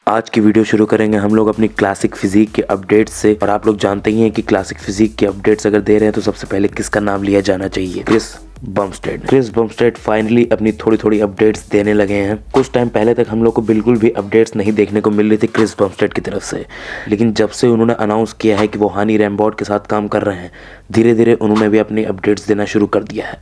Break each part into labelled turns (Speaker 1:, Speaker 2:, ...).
Speaker 1: आज की वीडियो शुरू करेंगे हम लोग अपनी क्लासिक फिजिक के अपडेट्स से। और आप लोग जानते ही हैं कि क्लासिक फिजिक के अपडेट्स अगर दे रहे हैं तो सबसे पहले किसका नाम लिया जाना चाहिए? क्रिस बमस्टेड फाइनली अपनी थोड़ी थोड़ी अपडेट्स देने लगे हैं। कुछ टाइम पहले तक हम लोग को बिल्कुल भी अपडेट्स नहीं देखने को मिल रही थी क्रिस बमस्टेड की तरफ से, लेकिन जब से उन्होंने अनाउंस किया है कि वो हानी रैम्बॉट के साथ काम कर रहे हैं, धीरे धीरे उन्होंने भी अपनी अपडेट्स देना शुरू कर दिया है।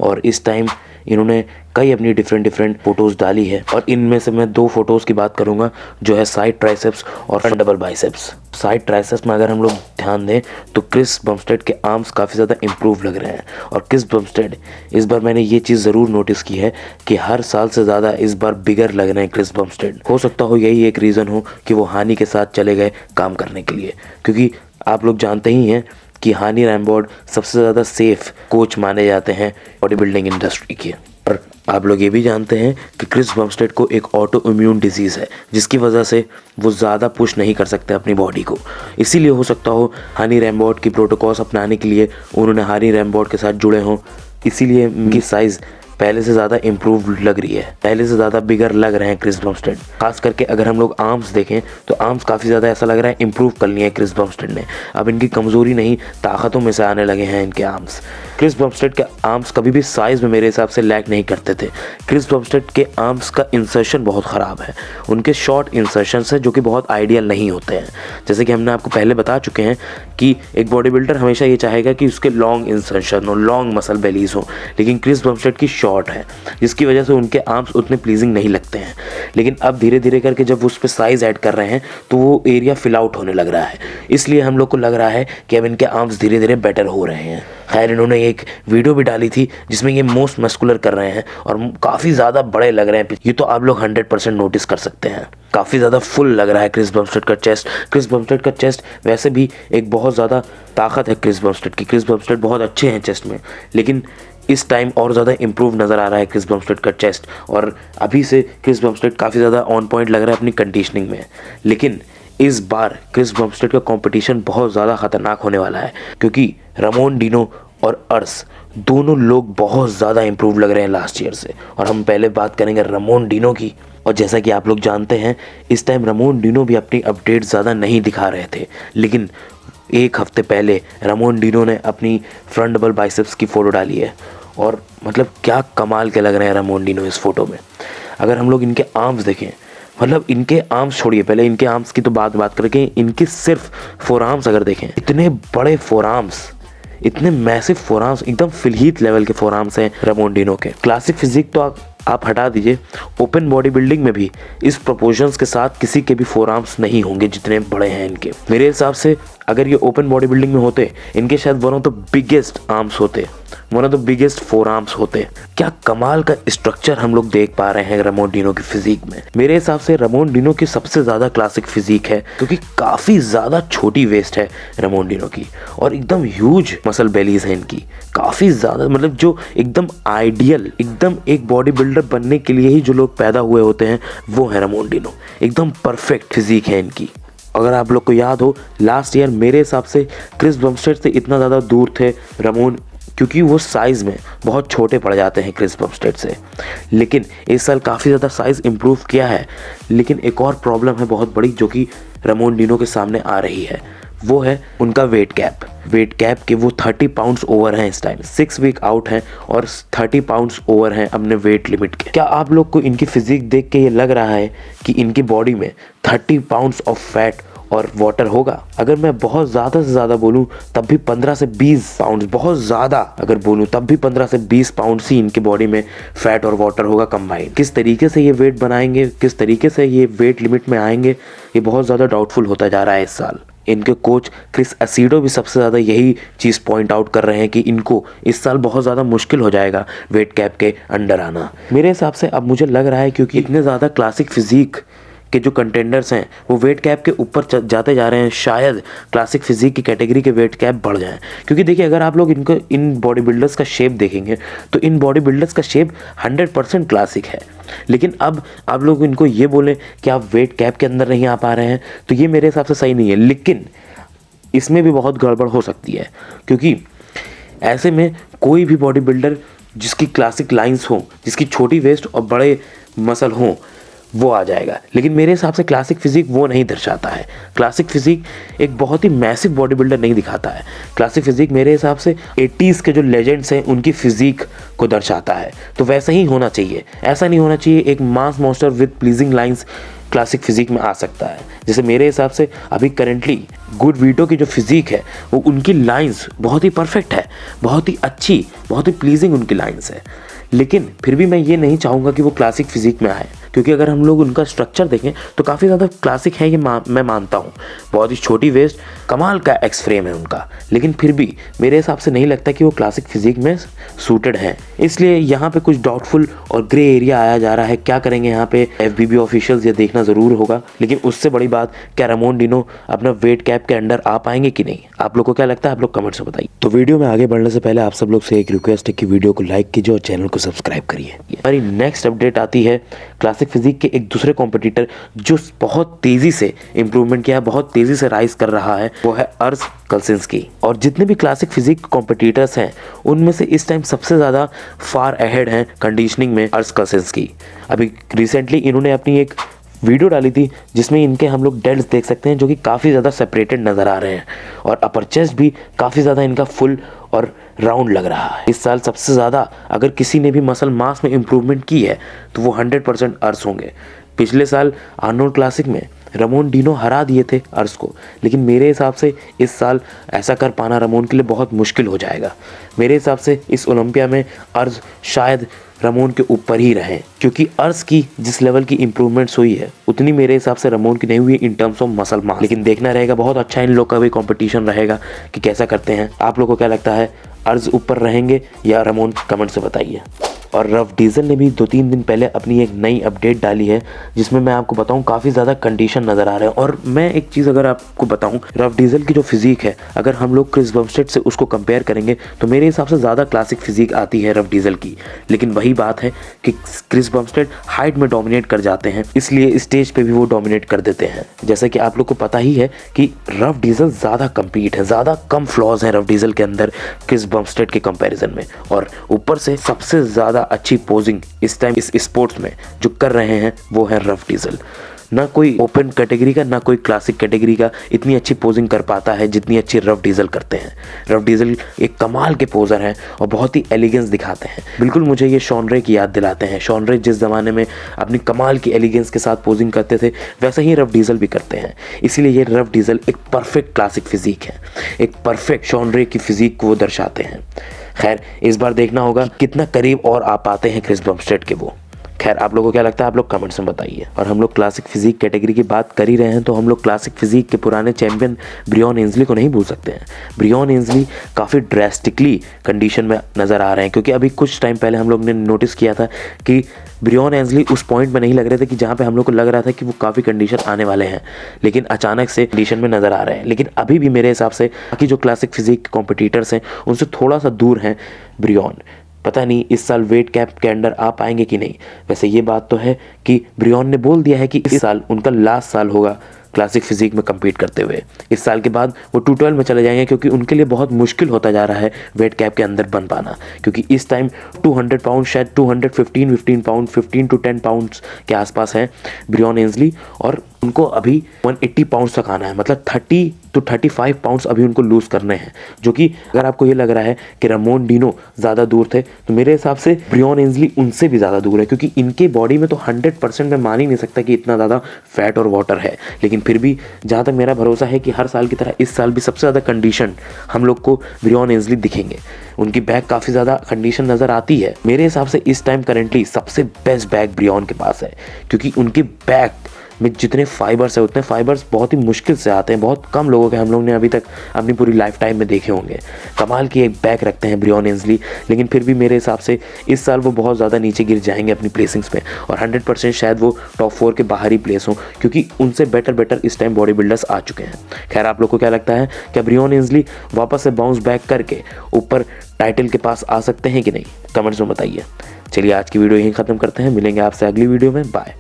Speaker 1: और इस टाइम इन्होंने कई अपनी डिफरेंट फोटोज़ डाली है, और इनमें से मैं दो फोटोज़ की बात करूंगा, जो है साइड ट्राइसेप्स और front double biceps. Side triceps में अगर हम लोग ध्यान दें तो क्रिस बमस्टेड के आर्म्स काफ़ी ज़्यादा इंप्रूव लग रहे हैं। और क्रिस बमस्टेड इस बार मैंने ये चीज़ ज़रूर नोटिस की है कि हर साल से ज़्यादा इस बार बिगर लग रहे हैं क्रिस बमस्टेड। हो सकता हो यही एक रीज़न हो कि वो हानि के साथ चले गए काम करने के लिए, क्योंकि आप लोग जानते ही हैं कि हानी रैम्बॉट सबसे ज़्यादा सेफ कोच माने जाते हैं बॉडी बिल्डिंग इंडस्ट्री के। और आप लोग ये भी जानते हैं कि क्रिस बमस्टेड को एक ऑटो इम्यून डिजीज़ है, जिसकी वजह से वो ज़्यादा पुश नहीं कर सकते अपनी बॉडी को। इसीलिए हो सकता हो हानी रैम्बॉट की प्रोटोकॉल्स अपनाने के लिए उन्होंने हानी रैम्बॉट के साथ जुड़े हों, इसीलिए उनकी साइज़ पहले से ज़्यादा इम्प्रूव लग रही है, पहले से ज़्यादा बिगर लग रहे हैं क्रिस बमस्टेड। खास करके अगर हम लोग आर्म्स देखें तो आर्म्स काफ़ी ज़्यादा ऐसा लग रहा है इम्प्रूव कर लिए हैं क्रिस बमस्टेड ने। अब इनकी कमज़ोरी नहीं, ताकतों में से आने लगे हैं इनके आर्म्स। क्रिस बमस्टेड के आर्म्स कभी भी साइज़ में मेरे हिसाब से लैक नहीं करते थे। क्रिस बमस्टेड के आर्म्स का इंसर्शन बहुत ख़राब है, उनके शॉर्ट इंसर्शन है जो कि बहुत आइडियल नहीं होते हैं। जैसे कि हमने आपको पहले बता चुके हैं कि एक बॉडी बिल्डर हमेशा ये चाहेगा कि उसके लॉन्ग इंसर्शन हो, लॉन्ग मसल बेलीज हो, लेकिन क्रिस बमस्टेड की शॉर्ट है, जिसकी वजह से उनके आर्म्स उतने प्लीजिंग नहीं लगते हैं। लेकिन अब धीरे धीरे करके जब उस पर साइज़ ऐड कर रहे हैं तो वो एरिया फिल आउट होने लग रहा है, इसलिए हम लोग को लग रहा है कि अब इनके आर्म्स धीरे धीरे बेटर हो रहे हैं। खैर, इन्होंने एक वीडियो भी डाली थी जिसमें ये मोस्ट मस्कुलर कर रहे हैं और काफ़ी ज़्यादा बड़े लग रहे हैं। ये तो आप लोग 100% नोटिस कर सकते हैं, काफ़ी ज़्यादा फुल लग रहा है क्रिस बमस्टेड का चेस्ट। क्रिस बमस्टेड का चेस्ट वैसे भी एक बहुत ज़्यादा ताकत है क्रिस बमस्टेड की। क्रिस बमस्टेड बहुत अच्छे हैं चेस्ट में, लेकिन इस टाइम और ज़्यादा इंप्रूव नज़र आ रहा है क्रिस बमस्टेड का चेस्ट। और अभी से क्रिस बमस्टेड काफ़ी ज़्यादा ऑन पॉइंट लग रहा है अपनी कंडीशनिंग में। लेकिन इस बार क्रिस बमस्टेड का कंपटीशन बहुत ज़्यादा ख़तरनाक होने वाला है, क्योंकि रामोन डिनो और अर्स दोनों लोग बहुत ज़्यादा इंप्रूव लग रहे हैं लास्ट ईयर से। और हम पहले बात करेंगे रामोन डिनो की। और जैसा कि आप लोग जानते हैं, इस टाइम रामोन डिनो भी अपनी अपडेट ज़्यादा नहीं दिखा रहे थे, लेकिन एक हफ्ते पहले रामोन डिनो ने अपनी फ्रंट डबल बाइसेप्स की फ़ोटो डाली है, और मतलब क्या कमाल के लग रहे हैं रामोन डिनो इस फोटो में। अगर हम लोग इनके आर्म्स देखें, मतलब इनके आर्म्स छोड़िए, पहले इनके आर्म्स की तो बात करके इनके सिर्फ फोर आर्म्स अगर देखें, इतने बड़े फोर आर्म्स, इतने मैसिव फोर आर्म्स, एकदम फिलहीथ लेवल के फोर आर्म्स हैं रामोन डिनो के। क्लासिक फिजिक तो आप हटा दीजिए, ओपन बॉडी बिल्डिंग में भी इस प्रोपोर्शंस के साथ किसी के भी फोर आर्म्स नहीं होंगे जितने बड़े हैं इनके। मेरे हिसाब से अगर ये ओपन बॉडी बिल्डिंग में होते, इनके शायद one of the biggest arms होते, one of the biggest forearms होते। क्या कमाल का स्ट्रक्चर हम लोग देख पा रहे हैं रामोन डिनो की फिजिक में। मेरे हिसाब से रामोन डिनो की सबसे ज़्यादा क्लासिक फिजिक है, क्योंकि काफ़ी ज़्यादा छोटी वेस्ट है रामोन डिनो की, और एकदम ह्यूज मसल बेलीज है इनकी, काफ़ी ज़्यादा, मतलब जो एकदम आइडियल, एकदम एक बॉडी बिल्डर बनने के लिए ही जो लोग पैदा हुए होते हैं वो है रामोन डिनो। एकदम परफेक्ट फिजिक है इनकी। अगर आप लोग को याद हो, लास्ट ईयर मेरे हिसाब से क्रिस बमस्टेड से इतना ज़्यादा दूर थे रामोन, क्योंकि वो साइज़ में बहुत छोटे पड़ जाते हैं क्रिस बमस्टेड से। लेकिन इस साल काफ़ी ज़्यादा साइज़ इम्प्रूव किया है। लेकिन एक और प्रॉब्लम है बहुत बड़ी जो कि रामोन डिनो के सामने आ रही है, वो है उनका वेट कैप के वो 30 पाउंड्स ओवर हैं इस टाइम। 6 वीक आउट हैं और 30 पाउंड्स ओवर हैं अपने वेट लिमिट के। क्या आप लोग को इनकी फिजिक देख के ये लग रहा है कि इनकी बॉडी में 30 पाउंड्स ऑफ फैट और वाटर होगा? अगर मैं बहुत ज़्यादा से ज़्यादा बोलूँ तब भी 15 से 20 पाउंड्स, बहुत ज़्यादा अगर बोलूँ तब भी 15 से 20 पाउंड्स ही इनकी बॉडी में फैट और वाटर होगा कंबाइंड। किस तरीके से ये वेट बनाएंगे, किस तरीके से ये वेट लिमिट में आएंगे, ये बहुत ज़्यादा डाउटफुल होता जा रहा है इस साल। इनके कोच क्रिस एसिडो भी सबसे ज़्यादा यही चीज़ पॉइंट आउट कर रहे हैं कि इनको इस साल बहुत ज़्यादा मुश्किल हो जाएगा वेट कैप के अंडर आना। मेरे हिसाब से अब मुझे लग रहा है, क्योंकि इतने ज़्यादा क्लासिक फिजिक के जो कंटेंडर्स हैं वो वेट कैप के ऊपर जाते जा रहे हैं, शायद क्लासिक फिजिक की कैटेगरी के वेट कैप बढ़ जाएं। क्योंकि देखिए, अगर आप लोग इनको इन बॉडी बिल्डर्स का शेप देखेंगे तो इन बॉडी बिल्डर्स का शेप 100% क्लासिक है। लेकिन अब आप लोग इनको ये बोलें कि आप वेट कैप के अंदर नहीं आ पा रहे हैं, तो ये मेरे हिसाब से सही नहीं है। लेकिन इसमें भी बहुत गड़बड़ हो सकती है, क्योंकि ऐसे में कोई भी बॉडी बिल्डर जिसकी क्लासिक लाइंस हो, जिसकी छोटी वेस्ट और बड़े मसल हों, वो आ जाएगा। लेकिन मेरे हिसाब से क्लासिक फिजिक वो नहीं दर्शाता है। क्लासिक फिजिक एक बहुत ही मैसिव बॉडी बिल्डर नहीं दिखाता है। क्लासिक फिजिक मेरे हिसाब से 80s के जो लेजेंड्स हैं उनकी फिजिक को दर्शाता है। तो वैसा ही होना चाहिए, ऐसा नहीं होना चाहिए एक mass monster with pleasing lines classic physique में आ सकता है। जैसे मेरे हिसाब से अभी करेंटली गुड वीटो की जो फिजिक है वो उनकी लाइंस बहुत ही परफेक्ट है, बहुत ही अच्छी, बहुत ही प्लीजिंग उनकी लाइंस है। लेकिन फिर भी मैं ये नहीं चाहूँगा कि वो क्लासिक फिजिक में आए, क्योंकि अगर हम लोग उनका स्ट्रक्चर देखें तो काफ़ी ज़्यादा क्लासिक है ये मैं मानता हूँ। बहुत ही छोटी वेस्ट, कमाल का एक्स फ्रेम है उनका, लेकिन फिर भी मेरे हिसाब से नहीं लगता कि वो क्लासिक फिजिक में सूटेड हैं। इसलिए यहाँ पे कुछ डाउटफुल और ग्रे एरिया आया जा रहा है। क्या करेंगे यहाँ पे FBB ऑफिशियल्स, ये देखना ज़रूर होगा। लेकिन उससे बड़ी बात, क्या रामोन डिनो अपना वेट कैप के अंडर आ पाएंगे कि नहीं? आप लोग को क्या लगता है? आप लोग कमेंट्स में बताइए। तो वीडियो में आगे बढ़ने से पहले आप सब लोग से एक रिक्वेस्ट है कि वीडियो को लाइक कीजिए और चैनल को सब्सक्राइब करिए। हमारी नेक्स्ट अपडेट आती है क्लासिक फिजिक के एक दूसरे कॉम्पिटिटर जो बहुत तेजी से इंप्रूवमेंट किया है, बहुत तेजी से राइज कर रहा है, वो है अर्श कल्सिंस्की। और जितने भी क्लासिक फिजिक कॉम्पिटिटर्स हैं उनमें से इस टाइम सबसे ज़्यादा फार अहेड हैं कंडीशनिंग में अर्श कल्सिंस्की। अभी रिसेंटली इन्होंने अपनी एक वीडियो डाली थी जिसमें इनके हम लोग डेल्ट्स देख सकते हैं जो कि काफ़ी ज़्यादा सेपरेटेड नज़र आ रहे हैं, और अपर चेस्ट भी काफ़ी ज़्यादा इनका फुल और राउंड लग रहा है। इस साल सबसे ज़्यादा अगर किसी ने भी मसल मास में इम्प्रूवमेंट की है तो वो 100% अर्श होंगे। पिछले साल आर्नोल्ड क्लासिक में रामोन डिनो हरा दिए थे अर्श को, लेकिन मेरे हिसाब से इस साल ऐसा कर पाना रामोन के लिए बहुत मुश्किल हो जाएगा। मेरे हिसाब से इस ओलंपिया में अर्श शायद रामोन के ऊपर ही रहें, क्योंकि अर्श की जिस लेवल की इंप्रूवमेंट्स हुई है उतनी मेरे हिसाब से रामोन की नहीं हुई in terms of muscle mass. लेकिन देखना रहेगा, बहुत अच्छा इन लोग का भी कंपटीशन रहेगा कि कैसा करते हैं। आप लोगों को क्या लगता है, अर्श ऊपर रहेंगे या रामोन? कमेंट से बताइए। और रफ डीजल ने भी 2-3 दिन पहले अपनी एक नई अपडेट डाली है जिसमें मैं आपको बताऊं काफ़ी ज़्यादा कंडीशन नज़र आ रहे हैं। और मैं एक चीज़ अगर आपको बताऊं, रफ डीजल की जो फिजिक है अगर हम लोग क्रिस बमस्टेड से उसको कंपेयर करेंगे तो मेरे हिसाब से ज़्यादा क्लासिक फिजिक आती है रफ डीजल की। लेकिन वही बात है कि क्रिस बमस्टेड हाइट में डोमिनेट कर जाते हैं, इसलिए स्टेज पर भी वो डोमिनेट कर देते हैं। जैसे कि आप लोग को पता ही है कि रफ डीजल ज़्यादा कम्पीट है, ज़्यादा कम फ्लॉज हैं रफ डीजल के अंदर क्रिस बमस्टेड के कंपेरिजन में। और ऊपर से सबसे ज़्यादा अच्छी पोजिंग इस टाइम इस स्पोर्ट्स में जो कर रहे हैं वो है रफ डीजल। ना कोई ओपन कैटेगरी का ना कोई क्लासिक कैटेगरी का इतनी अच्छी पोजिंग कर पाता है जितनी अच्छी रफ डीजल करते हैं। रफ डीजल एक कमाल के पोजर हैं और बहुत ही एलिगेंस दिखाते हैं। बिल्कुल मुझे ये शॉन रे की याद दिलाते हैं। शॉन रे जिस ज़माने में अपनी कमाल की एलिगेंस के साथ पोजिंग करते थे वैसे ही रफ डीजल भी करते हैं। इसीलिए ये रफ डीजल एक परफेक्ट क्लासिक फिजिक है, एक परफेक्ट शॉन रे की फिजिक को वो दर्शाते हैं। खैर इस बार देखना होगा कितना करीब और आ पाते हैं क्रिस बमस्टेड के वो। खैर आप लोगों को क्या लगता है? आप लोग कमेंट्स में बताइए। और हम लोग क्लासिक फिजिक कैटेगरी की बात कर ही रहे हैं तो हम लोग क्लासिक फिजिक के पुराने चैंपियन ब्रियॉन एंजली को नहीं भूल सकते हैं। ब्रियॉन एंजली काफ़ी ड्रेस्टिकली कंडीशन में नज़र आ रहे हैं, क्योंकि अभी कुछ टाइम पहले हम लोग ने नोटिस किया था कि ब्रियॉन एंजली उस पॉइंट में नहीं लग रहे थे कि जहाँ पे हम लोग को लग रहा था कि वो काफ़ी कंडीशन आने वाले हैं, लेकिन अचानक से कंडीशन में नज़र आ रहे हैं। लेकिन अभी भी मेरे हिसाब से बाकी जो क्लासिक फिजिक के कॉम्पिटिटर्स हैं उनसे थोड़ा सा दूर हैं ब्रियॉन। पता नहीं इस साल वेट कैप के अंडर आ पाएंगे कि नहीं। वैसे ये बात तो है कि ब्रियॉन ने बोल दिया है कि इस साल उनका लास्ट साल होगा क्लासिक फिजिक में कम्पीट करते हुए। इस साल के बाद वो 212 में चले जाएंगे, क्योंकि उनके लिए बहुत मुश्किल होता जा रहा है वेट कैप के अंदर बन पाना, क्योंकि इस टाइम 200 पाउंड शायद 215 पाउंड 15 to 10 पाउंड्स के आसपास हैं ब्रियॉन एंजली, और उनको अभी 180 पाउंड्स तक आना है। मतलब 30 to 35 पाउंड्स अभी उनको लूज़ करने हैं। जो कि अगर आपको ये लग रहा है कि रामोन डिनो ज़्यादा दूर थे तो मेरे हिसाब से ब्रियॉन एंजली उनसे भी ज़्यादा दूर है, क्योंकि इनके बॉडी में तो 100% मैं मान ही नहीं सकता कि इतना ज़्यादा फैट और वाटर है। लेकिन फिर भी जहाँ तक मेरा भरोसा है कि हर साल की तरह इस साल भी सबसे ज़्यादा कंडीशन हम लोग को ब्रियॉन एंजली दिखेंगे। उनकी बैक काफ़ी ज़्यादा कंडीशन नज़र आती है। मेरे हिसाब से इस टाइम करेंटली सबसे बेस्ट बैक ब्रियॉन के पास है, क्योंकि उनके बैक में जितने फाइबर्स है उतने फाइबर्स बहुत ही मुश्किल से आते हैं। बहुत कम लोगों के हम लोग ने अभी तक अपनी पूरी लाइफ टाइम में देखे होंगे। कमाल की एक बैक रखते हैं ब्रियॉन एंजली, लेकिन फिर भी मेरे हिसाब से इस साल वो बहुत ज़्यादा नीचे गिर जाएंगे अपनी प्लेसिंग्स में, और 100% शायद वो टॉप 4 के बाहर ही प्लेस हों, क्योंकि उनसे बेटर इस टाइम बॉडी बिल्डर्स आ चुके हैं। खैर आप लोग को क्या लगता है, क्या ब्रियॉन एंजली वापस से बाउंस बैक करके ऊपर टाइटल के पास आ सकते हैं कि नहीं? कमेंट्स में बताइए। चलिए आज की वीडियो यहीं ख़त्म करते हैं, मिलेंगे आपसे अगली वीडियो में। बाय।